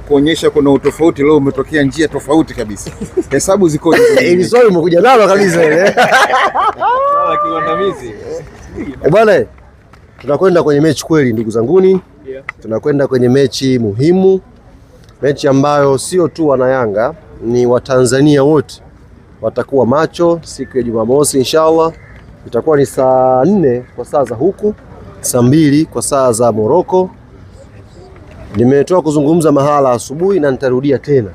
Kuonyesha kuna utofauti leo umetokea njia tofauti kabisa. Hesabu ziko ili swali umekuja nalo kabisa ile. Sawa kiwandamizi. Bwana, tunakwenda kwenye mechi kweli ndugu zanguni. Tunakwenda kwenye mechi muhimu. Mechi ambayo sio tu wana Yanga, ni Watanzania wote watakuwa macho siku ya Jumamosi inshallah. Itakuwa ni saa 4 kwa saa za huku, saa 2 kwa saa za Morocco. Nimetoka kuzungumza mahala asubuhi na nitarudia tena.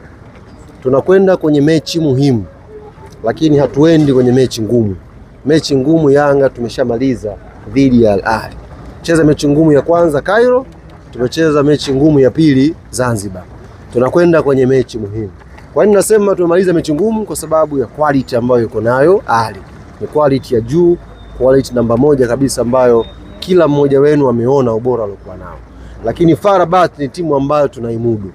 Tunakwenda kwenye mechi muhimu, lakini hatuendi kwenye mechi ngumu. Mechi ngumu Yanga tumeshamaliza dhidi ya Al Ahly. Cheza mechi ngumu ya kwanza Cairo, tumecheza mechi ngumu ya pili Zanzibar. Tunakwenda kwenye mechi muhimu. Kwa nini nasema tumemaliza mechi ngumu? Kwa sababu ya quality ambayo yuko nayo Ahly. Ni quality ya juu, quality namba 1 kabisa ambayo kila mmoja wenu ameona ubora aliokuwa nao. Lakini FAR Rabat ni timu ambayo tunaimudu.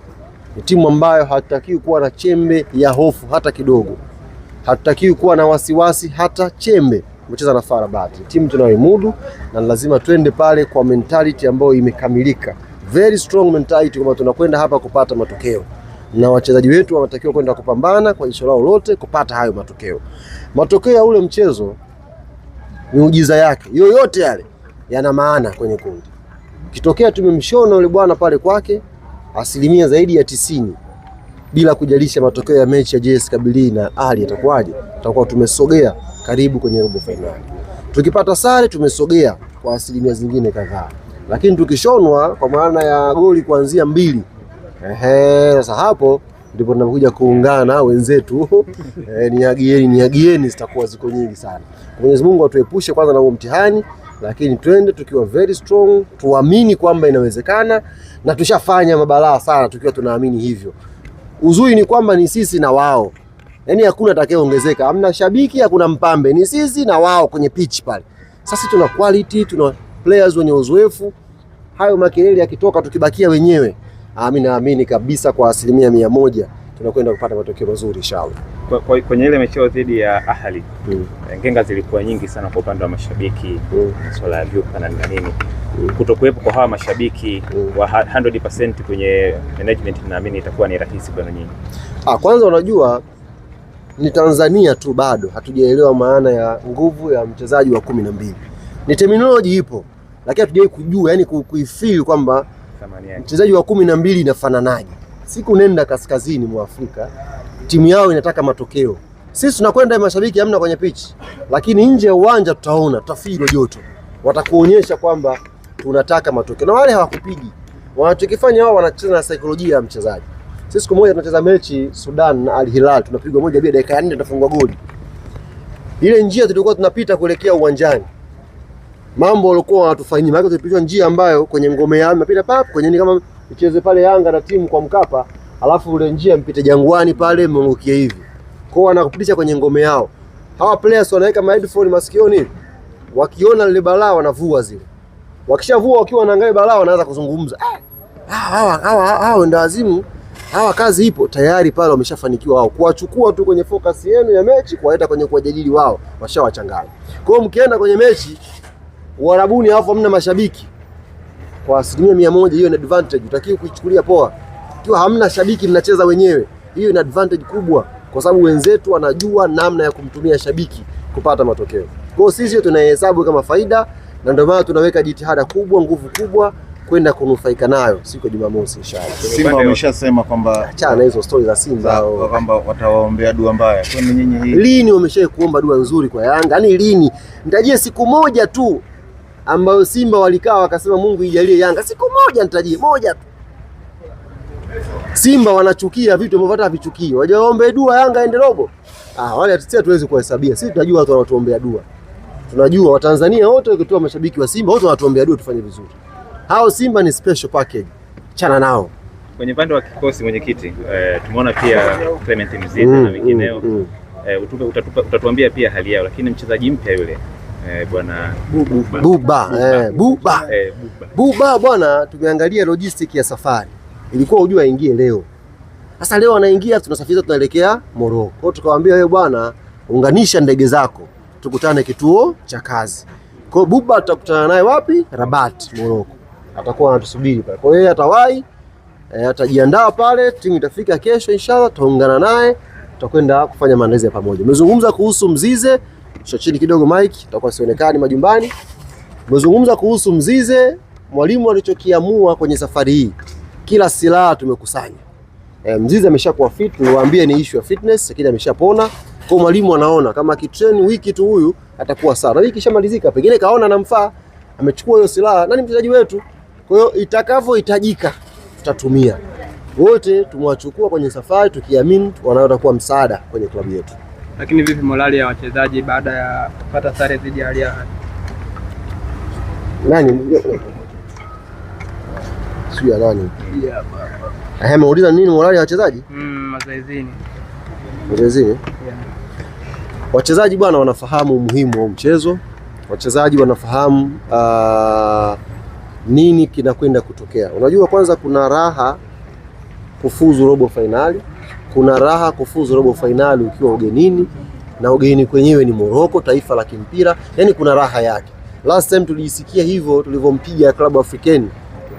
Ni timu ambayo hatutakiwi kuwa na chembe ya hofu hata kidogo. Hatutakiwi kuwa na wasiwasi hata chembe kucheza na FAR Rabat. Timu tunaimudu na lazima twende pale kwa mentality ambayo imekamilika. Very strong mentality kwamba tunakwenda hapa kupata matokeo. Na wachezaji wetu wanatakiwa kwenda kupambana kwa jicho lao lote kupata hayo matokeo. Matokeo ya ule mchezo, miujiza yake yoyote yale yana maana kwenye kundi. Kitokea tumemshona yule bwana pale kwake asilimia zaidi ya 90 bila kujalisha matokeo ya mechi ya JS Kabylie na Ahly itakuwaje? Tutakuwa tumesogea karibu kwenye robo finali. Tukipata sare tumesogea kwa asilimia zingine kadhaa. Lakini tukishonwa kwa maana ya goli kuanzia 2. Sasa hapo ndipo tunakuja kuungana wenzetu. Niagieni zitakuwa ziko nyingi sana. Mwenyezi Mungu atuepushe kwanza na huo mtihani. Lakini twende tukiwa very strong, tuamini kwamba inawezekana na tushafanya mabalaa sana tukiwa tunaamini hivyo. Uzuri ni kwamba ni sisi na wao. Yaani hakuna atakayeongezeka. Hamna shabiki, hakuna mpambe. Ni sisi na wao kwenye pitch pale. Sasa tuna quality, tuna players wenye uzoefu. Hayo makelele yakitoka tukibakia wenyewe. Naamini kabisa kwa asilimia 100 tunakwenda kupata matokeo mazuri inshallah. Kwenye ile mechi dhidi ya Ahly, ngenga zilikuwa nyingi sana kwa upande wa mashabiki, swala ya vyupa na nini. Kutokuwepo kwa hawa mashabiki wa 100% kwenye management, naamini itakuwa ni rahisi kwa nyinyi. Kwanza unajua ni Tanzania tu bado hatujaelewa maana ya nguvu ya mchezaji wa 12. Ni terminology ipo, lakini hatujai kujua, yani kuifeel kwamba mchezaji wa 12 inafananaje. Siku nenda kaskazini mwa Afrika, timu yao inataka matokeo. Sisi tunakwenda mashabiki hamna kwenye pitch, lakini nje ya uwanja tutaona, tutafeel joto. Watakuonyesha kwamba tunataka matokeo. Na wale hawakupigi. Wanachokifanya wao wanacheza na saikolojia ya mchezaji. Sisi siku moja tunacheza mechi Sudan na Al Hilal, tunapigwa 1 bila dakika 4 tutafungwa goli. Ile njia tulikuwa tunapita kuelekea uwanjani, mambo walikuwa wanatufanyia. Maana tulipita njia ambayo kwenye ngome ya mpita pap kwenye ni kama icheze pale Yanga na timu kwa Mkapa, alafu ule njia mpite Jangwani pale mmemukie hivi. Kwao wanakupitisha kwenye ngome yao. Hawa players wanaweka headphone masikioni. Wakiona lile balaa wanavua zile. Wakishavua wakiwa wanaangalia balaa wanaanza kuzungumza. Hawa ndio azimu. Hawa kazi ipo tayari pale, wameshafanikiwa wao. Kuwachukua tu kwenye focus yenu ya mechi, kuwaeta kwenye kuwajadili wao, washawachanganya. Kwa hiyo mkienda kwenye mechi Uarabuni alafu hamna mashabiki, kwa asilimia 100 hiyo ni advantage. Utakiwa kuichukulia poa. Ikiwa hamna shabiki mnacheza wenyewe, hiyo ni advantage kubwa, kwa sababu wenzetu wanajua namna ya kumtumia shabiki kupata matokeo. Kwa hiyo sisi tunahesabu kama faida, na ndio maana tunaweka jitihada kubwa, nguvu kubwa kwenda kunufaika nayo siku ya Jumamosi inshallah. Simba wameshasema kwamba achana hizo stories za Simba kwamba watawaombea dua mbaya. Kwa nini nyinyi hii? Lini wameshaye kuomba dua nzuri kwa Yanga? Yaani lini? Nitajie siku moja tu ambayo Simba walikaa wakasema Mungu ijalie Yanga. Siku moja nitajie, moja tu. Simba wanachukia vitu ambavyo hata havichukii. Wajaombe dua Yanga ende robo. Wale sisi hatuwezi kuhesabia. Sisi tunajua watu wanatuombea dua. Tunajua Watanzania wote wakitoa mashabiki wa Simba wote wanatuombea dua tufanye vizuri. Hao Simba ni special package. Chana nao. Kwenye upande wa kikosi mwenyekiti, tumeona pia Clement Mzize na wengineo. Utatuambia pia hali yao, lakini mchezaji mpya yule bwana Buba bwana, tumeangalia logistic ya safari. Ilikuwa unajua aingie leo. Sasa leo anaingia, tunasafiri tunaelekea Morocco. Kwa hiyo tukamwambia wewe bwana, unganisha ndege zako, tukutane kituo cha kazi. Kwa hiyo Buba tutakutana naye wapi? Rabat, Morocco. Atakuwa anatusubiri pale. Kwa hiyo atawahi Atajiandaa pale, timu itafika kesho inshallah, tutaungana naye, tutakwenda kufanya maandalizi ya pamoja. Umezungumza kuhusu Mzize, chini kidogo Mike, itakuwa sionekani majumbani. Umezungumza kuhusu Mzize, mwalimu alichokiamua kwenye safari hii, kila silaha tumekusanya. Mzize ameshakuwa fit, niwaambie ni issue ya fitness, lakini ameshapona. Kwa mwalimu anaona kama kitrain wiki tu huyu atakuwa sawa. Wiki ishamalizika, pengine kaona anamfaa, amechukua hiyo silaha, nani mchezaji wetu. Kwa hiyo itakavyohitajika tutatumia. Wote tumewachukua kwenye safari tukiamini wanaweza kuwa msaada kwenye klabu yetu. Lakini vipi morali ya wachezaji baada ya kupata sare dhidi ya Al Ahly? Nani? Sio nani? Ameuliza nini morali ya wachezaji? Mazoezini. Mazoezini? Yeah. Wachezaji bwana wanafahamu umuhimu wa mchezo. Wachezaji wanafahamu nini kinakwenda kutokea. Unajua kwanza kuna raha kufuzu robo finali, kuna raha kufuzu robo finali ukiwa ugenini, na ugenini kwenyewe ni Morocco, taifa la kimpira, yani kuna raha yake. Last time tulijisikia hivyo tulivompiga Club Africain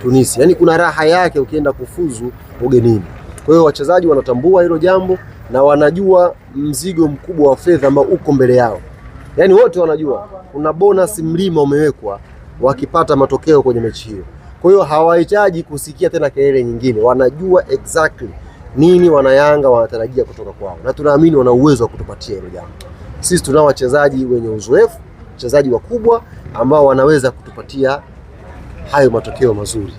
Tunisia, yani kuna raha yake ukienda kufuzu ugenini. Kwa hiyo wachezaji wanatambua hilo jambo na wanajua mzigo mkubwa wa fedha ambao uko mbele yao. Yani wote wanajua kuna bonus mlima umewekwa wakipata matokeo kwenye mechi hiyo. Kwa hiyo hawahitaji kusikia tena kelele nyingine, wanajua exactly nini wanayanga wanatarajia kutoka kwao, na tunaamini wana uwezo wa kutupatia hilo jambo. Sisi tunao wachezaji wenye uzoefu, wachezaji wakubwa ambao wanaweza kutupatia hayo matokeo mazuri.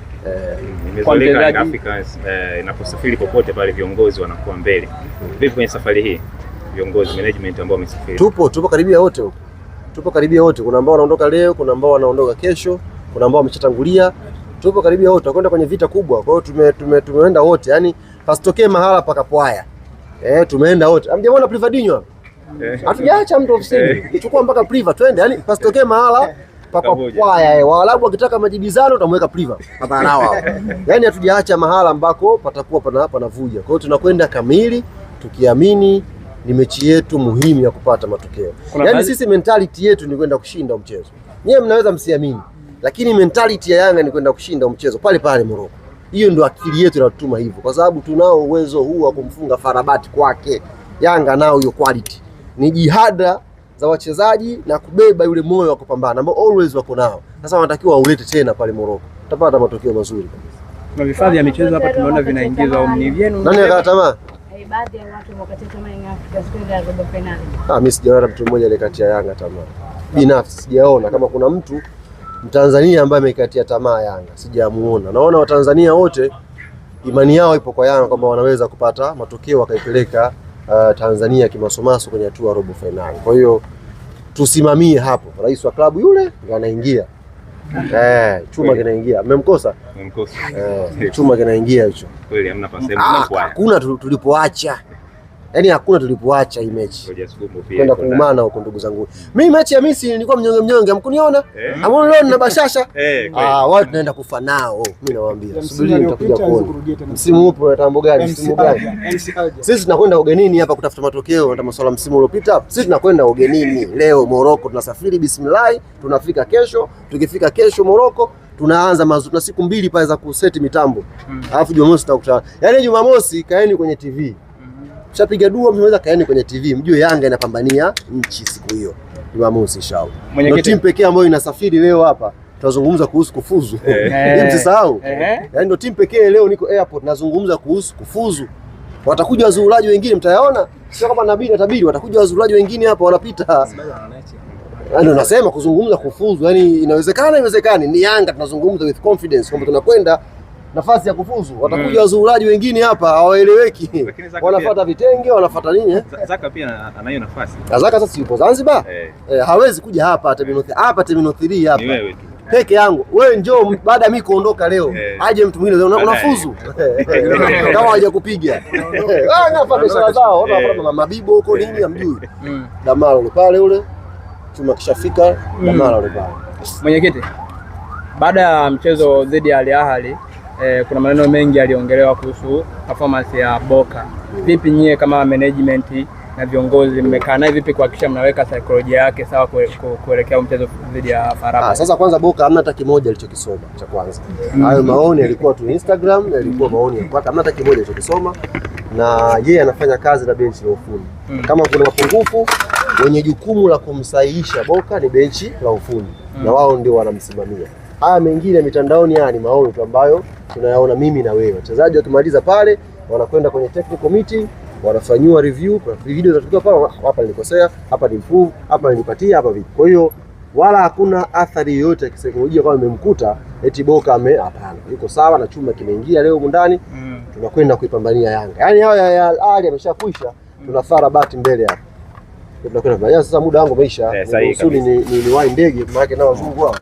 Imezoeleka Africans inaposafiri popote pale viongozi wanakuwa mbele. Vipi kwenye safari hii viongozi management ambao wamesafiri? Tupo karibia wote huko. Tupo karibia wote, kuna ambao wanaondoka leo, kuna ambao wanaondoka kesho, kuna ambao wameshatangulia. Tupo karibia wote, tunakwenda kwenye vita kubwa. Kwa hiyo tumeenda wote, yani pasitokee mahala pakapwaya. Tumeenda wote. Hamjaona Privadinho? Hatujaacha mtu ofisini. Tuchukua mpaka Priva twende, yani pasitokee mahala pakapwaya. Waarabu wakitaka majibizano utamweka Priva. Hapana hao. Yani hatujaacha mahala ambako patakuwa panavuja. Kwa hiyo tunakwenda kamili tukiamini ni mechi yetu muhimu ya kupata matokeo. Yaani sisi mentality yetu ni kwenda kushinda mchezo. Nyewe mnaweza msiamini, lakini mentality ya Yanga ni kwenda kushinda mchezo pale pale Morocco. Hiyo ndio akili yetu inatutuma hivyo, kwa sababu tunao uwezo huu wa kumfunga Farabati kwake. Yanga nao hiyo quality. Ni jihada za wachezaji na kubeba yule moyo wa kupambana ambao always wako nao. Sasa wanatakiwa waulete tena pale Morocco. Tutapata matokeo mazuri kabisa. Na vifaa vya michezo hapa tumeona vinaingizwa au ni vyenu? Nani akata tamaa? Baadhi ya watu wakati tamaa Yanga Afrika kwenda robo finali. Mimi sijaona mtu mmoja aliyekatia Yanga tamaa. Binafsi sijaona kama kuna mtu Mtanzania ambaye amekatia tamaa Yanga, sijamuona. Naona Watanzania wote imani yao ipo kwa Yanga kwamba wanaweza kupata matokeo wakaipeleka Tanzania kimasomaso kwenye hatua robo finali. Kwa hiyo tusimamie hapo. Rais wa klabu yule ndiye anaingia. Chuma kinaingia. Mmemkosa? Mmemkosa. Chuma kinaingia hicho. Kweli hamna pasema kwa. Hakuna tulipoacha. Yaani hakuna tulipoacha hii mechi. Kwenda kuumana huko ndugu zangu. Mimi mechi ya Misri nilikuwa mnyonge, hamkuniona? Amoni leo nina bashasha. Watu tunaenda kufa nao. Mimi nawaambia. Subiri mtakuja kuona. Msimu upo na tambo gani? Msimu gani? Sisi tunakwenda ugenini hapa kutafuta matokeo na masuala msimu uliopita. Sisi tunakwenda ugenini leo Morocco, tunasafiri bismillah, tunafika kesho. Tukifika kesho Morocco tunaanza na siku mbili pale za kuseti mitambo. Alafu Jumamosi tutakutana. Yaani Jumamosi kaeni kwenye TV. Shapiga dua mnaweza kaeni kwenye TV mjue Yanga inapambania nchi siku hiyo Jumamosi inshallah. Ndio timu pekee ambayo inasafiri leo hapa. Tunazungumza kuhusu kufuzu. Msisahau. Yaani ndio timu pekee leo niko airport nazungumza kuhusu kufuzu. Watakuja wazurulaji wengine mtayaona. Sio kama nabii natabiri, watakuja wazurulaji wengine hapa wanapita. Ndio nasema kuzungumza kufuzu, yani inawezekana iwezekani. Ni Yanga tunazungumza with confidence kwamba tunakwenda nafasi ya kufuzu. Watakuja wazurulaji wengine hapa hawaeleweki. Wanafuata vitenge, wanafuata nini Zaka pia anayo nafasi. Zaka sasa yupo Zanzibar. Hawezi kuja hapa Terminal 3 hapa. Ni wewe tu. Peke yangu. Wewe njoo baada ya mimi kuondoka leo. Aje mtu mwingine unafuzu. Kama hajakupiga. Hapa biashara zao, wanafuata na mabibo huko nini hamjui. Damalo ule pale ule. Chuma kishafika, Damalo ule pale. Mwenyekiti, baada ya mchezo dhidi ya Al Ahly kuna maneno mengi yaliongelewa kuhusu performance ya Boka. Vipi nyie kama management na viongozi, mmekaa naye vipi kuhakikisha mnaweka saikolojia yake sawa kuelekea mchezo dhidi ya FAR Rabat? Sasa kwanza Boka hamna hata kimoja alichokisoma cha kwanza. Hayo maoni yalikuwa tu Instagram, yalikuwa maoni ya kwake, hamna hata kimoja alichokisoma, na yeye anafanya kazi na benchi la ufundi. Kama kuna mapungufu, wenye jukumu la kumsahihisha Boka ni benchi la ufundi, na wao ndio wanamsimamia. Haya mengine mitandaoni ni maoni tu ambayo tunayaona mimi na wewe. Wachezaji wakimaliza pale wanakwenda kwenye technical meeting, wanafanywa review, kwa video zinatoka pale, hapa nilikosea, hapa ni improve, hapa nilipatia, hapa vipi. Kwa hiyo wala hakuna athari yoyote ya kisaikolojia kama imemkuta eti Boka hapana. Yuko sawa na chuma kimeingia leo ndani. Tunakwenda kuipambania Yanga. Yaani hao ya Al Ahly ameshakwisha, tuna FAR Rabat mbele hapa. Tunakwenda. Sasa muda wangu umeisha. Usuli ni wai ndege maana nao wazungu wao.